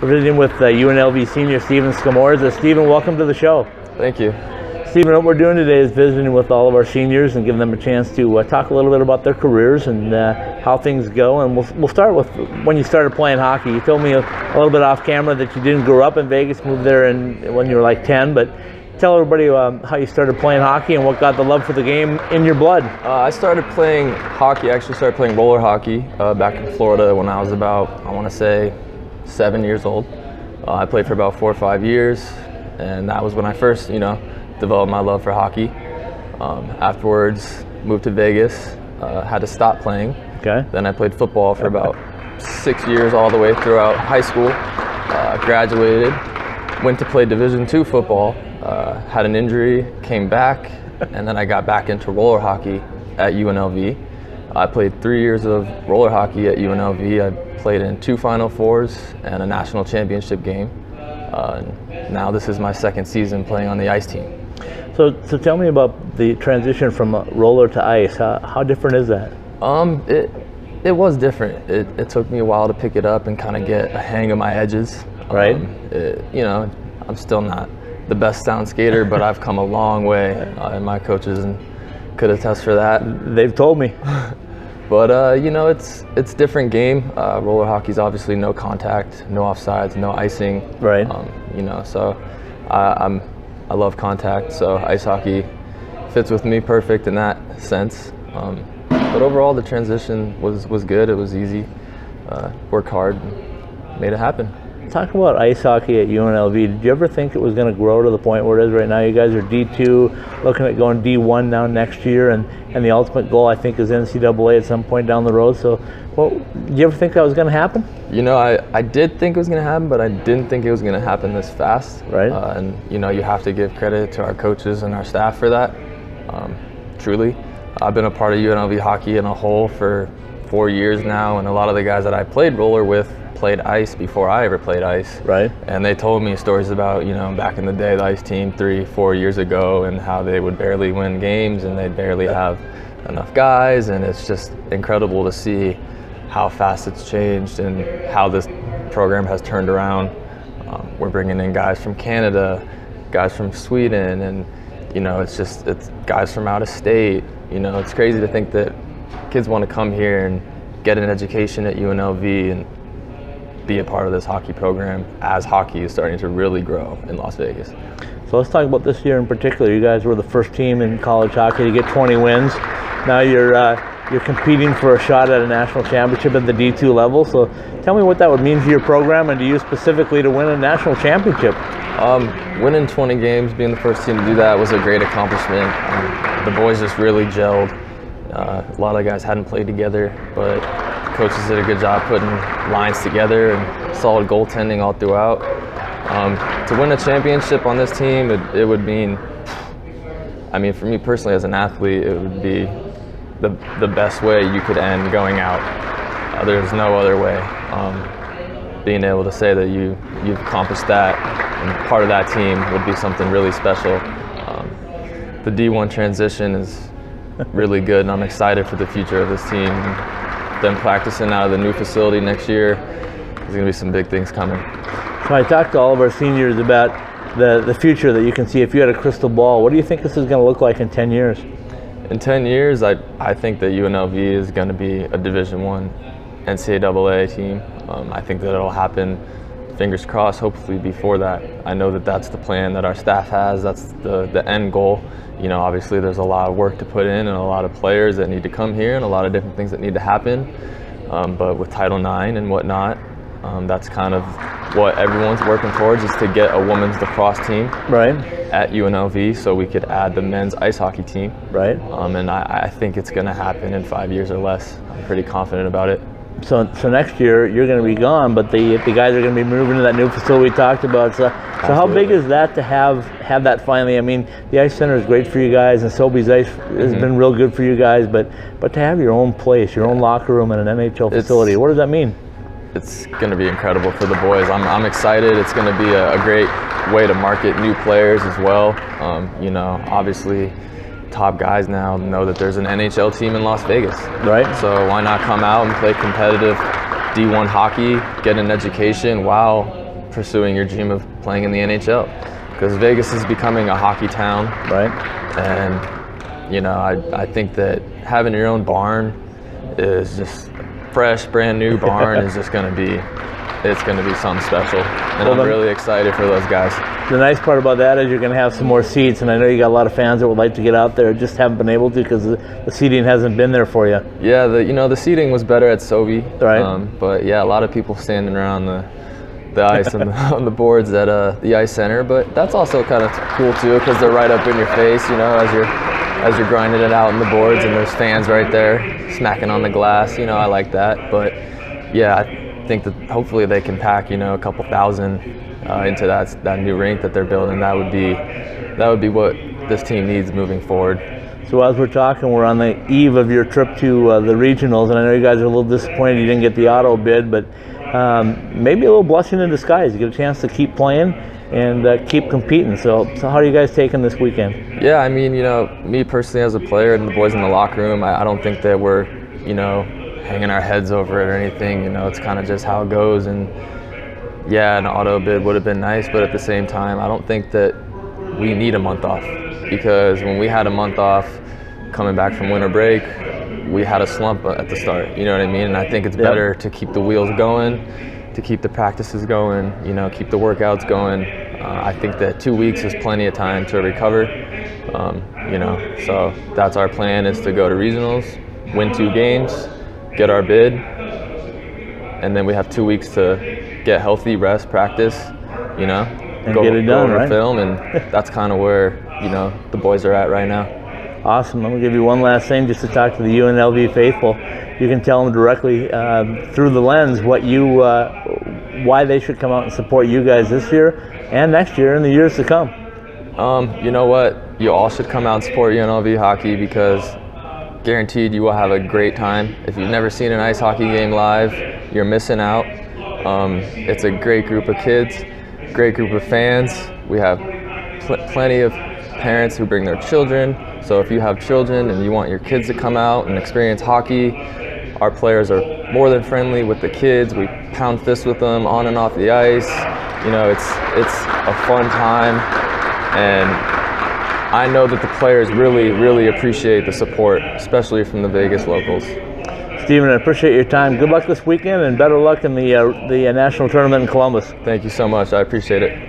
We're visiting with UNLV senior Steven Scamorza. Steven, welcome to the show. Thank you. Steven, what we're doing today is visiting with all of our seniors and giving them a chance to talk a little bit about their careers and how things go. And we'll start with when you started playing hockey. You told me a little bit off camera that you didn't grow up in Vegas, moved there when you were like 10, but tell everybody how you started playing hockey and what got the love for the game in your blood. I started playing hockey, actually started playing roller hockey back in Florida when I was about, I want to say, 7 years old. I played for about 4 or 5 years, and that was when I first, developed my love for hockey. Afterwards, moved to Vegas, had to stop playing. Okay. Then I played football for about 6 years all the way throughout high school. Graduated, went to play Division II football, had an injury, came back, and then I got back into roller hockey at UNLV. I played 3 years of roller hockey at UNLV. I played in 2 Final Fours and a national championship game. Now this is my second season playing on the ice team. So tell me about the transition from roller to ice. How different is that? It was different. It took me a while to pick it up and kind of get a hang of my edges. Right. I'm still not the best sound skater, but I've come a long way, and my coaches could attest for that. They've told me. But it's different game. Roller hockey's obviously no contact, no offsides, no icing. Right. So I love contact. So ice hockey fits with me perfect in that sense. But overall, the transition was good. It was easy. Worked hard, and made it happen. Talk about ice hockey at UNLV. Did you ever think it was going to grow to the point where it is right now? You guys are D2, looking at going D1 now next year, and the ultimate goal, I think, is NCAA at some point down the road. So, did you ever think that was going to happen? I did think it was going to happen, but I didn't think it was going to happen this fast. Right. You have to give credit to our coaches and our staff for that. Truly. I've been a part of UNLV hockey in a whole for 4 years now, and a lot of the guys that I played roller with played ice before I ever played ice. Right. And they told me stories about, back in the day, the ice team 3-4 years ago, and how they would barely win games and they'd barely have enough guys. And it's just incredible to see how fast it's changed and how this program has turned around. We're bringing in guys from Canada, guys from Sweden, and it's guys from out of state. It's crazy to think that kids want to come here and get an education at UNLV and be a part of this hockey program as hockey is starting to really grow in Las Vegas. So let's talk about this year in particular. You guys were the first team in college hockey to get 20 wins. Now you're competing for a shot at a national championship at the D2 level. So tell me what that would mean for your program and to you specifically to win a national championship. Winning 20 games, being the first team to do that was a great accomplishment. The boys just really gelled. A lot of guys hadn't played together, but coaches did a good job putting lines together and solid goaltending all throughout. To win a championship on this team, it would mean, for me personally as an athlete, it would be the best way you could end going out. There's no other way. Being able to say that you've accomplished that and part of that team would be something really special. The D1 transition is really good, and I'm excited for the future of this team. Them practicing out of the new facility next year, there's going to be some big things coming. So I talked to all of our seniors about the future that you can see. If you had a crystal ball, what do you think this is going to look like in 10 years? In 10 years, I think that UNLV is going to be a Division I NCAA team. I think that it'll happen, fingers crossed, hopefully before that. I know that that's the plan that our staff has. That's the end goal. Obviously there's a lot of work to put in and a lot of players that need to come here and a lot of different things that need to happen. But with Title IX and whatnot, that's kind of what everyone's working towards, is to get a women's lacrosse team at UNLV so we could add the men's ice hockey team. Right. And I think it's going to happen in 5 years or less. I'm pretty confident about it. So next year you're going to be gone, but the guys are going to be moving to that new facility we talked about. So how big is that to have that finally? The Ice Center is great for you guys, and Sobeys Ice has been real good for you guys. But to have your own place, your own locker room, and an NHL facility, what does that mean? It's going to be incredible for the boys. I'm excited. It's going to be a great way to market new players as well. Obviously, top guys now know that there's an NHL team in Las Vegas. Right. So why not come out and play competitive D1 hockey, get an education while pursuing your dream of playing in the NHL, because Vegas is becoming a hockey town. Right. And, you know, I think that having your own barn is just fresh, brand new barn is just going to be, it's going to be something special. And I'm really excited for those guys. The nice part about that is you're going to have some more seats, and I know you got a lot of fans that would like to get out there, just haven't been able to because the seating hasn't been there for you. Yeah, the seating was better at Sovi. Right. But yeah, a lot of people standing around the ice and on the boards at the ice center. But that's also kind of cool too, because they're right up in your face, you know, as you're grinding it out on the boards, and there's fans right there smacking on the glass. You know, I like that. But yeah, I think that hopefully they can pack, you know, a couple thousand into that new rink that they're building. That would be what this team needs moving forward. So as we're talking, we're on the eve of your trip to the regionals, and I know you guys are a little disappointed you didn't get the auto bid, but maybe a little blessing in disguise. You get a chance to keep playing and keep competing. So how are you guys taking this weekend? Yeah, I mean, you know, me personally as a player and the boys in the locker room, I don't think that we're, you know, hanging our heads over it or anything. You know, it's kind of just how it goes. And yeah, an auto bid would have been nice, but at the same time, I don't think that we need a month off, because when we had a month off coming back from winter break, we had a slump at the start, you know what I mean? And I think it's better to keep the wheels going, to keep the practices going, you know, keep the workouts going. I think that 2 weeks is plenty of time to recover, you know, so that's our plan, is to go to regionals, win 2 games, get our bid, and then we have 2 weeks to get healthy, rest, practice, you know, and get it done, right? Film, and that's kind of where, you know, the boys are at right now. Awesome. I'm going to give you one last thing just to talk to the UNLV faithful. You can tell them directly through the lens why they should come out and support you guys this year and next year and the years to come. You know what? You all should come out and support UNLV hockey, because guaranteed you will have a great time. If you've never seen an ice hockey game live, you're missing out. It's a great group of kids, great group of fans. We have plenty of parents who bring their children. So if you have children and you want your kids to come out and experience hockey, our players are more than friendly with the kids. We pound fists with them on and off the ice. You know, it's a fun time, and I know that the players really, really appreciate the support, especially from the Vegas locals. Steven, I appreciate your time. Good luck this weekend, and better luck in the national tournament in Columbus. Thank you so much. I appreciate it.